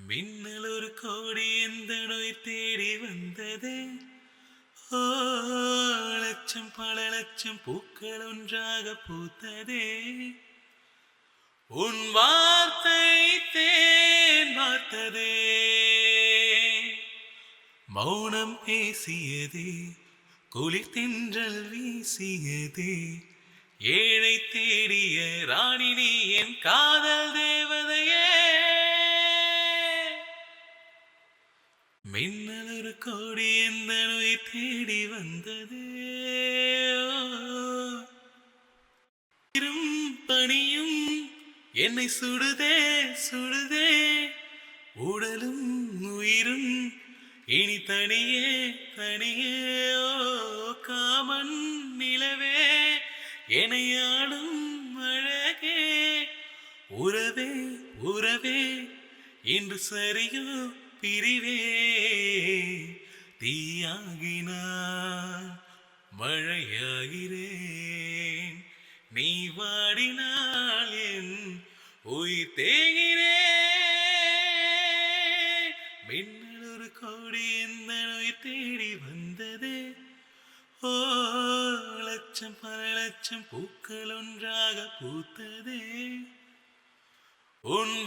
மின்னல் ஒரு கோடி எந்த நோய் தேடி வந்தது. ஓ, லட்சம் பல லட்சம் பூக்கள் ஒன்றாக பூத்ததே. உன் வார்த்தை தேன் பார்த்ததே. மௌனம் பேசியதே, குளிர் தென்றல் வீசியதே. ஏழை தேடிய ராணி நீ என் காதல் தேவதையே. மின்னல் ஒரு கோடி எந்த நோய் தேடி வந்தது. பணியும் என்னை சுடுதே சுடுதே. உடலும் உயிரும் இனி தனியே தனியே. ஓ காமன் நிலவே, எனையாடும் அழகே. உறவே உறவே, இன்று சரியோ பிரிவே. தீயாகினான் மழையாகிறேன், நீ வாடினால் என் உயிர் தேகிறேன். மின்னல் ஒரு கோடி எந்த நோய் தேடி வந்தது. ஓ, லட்சம் பல லட்சம் பூக்கள் ஒன்றாக பூத்ததே. உன்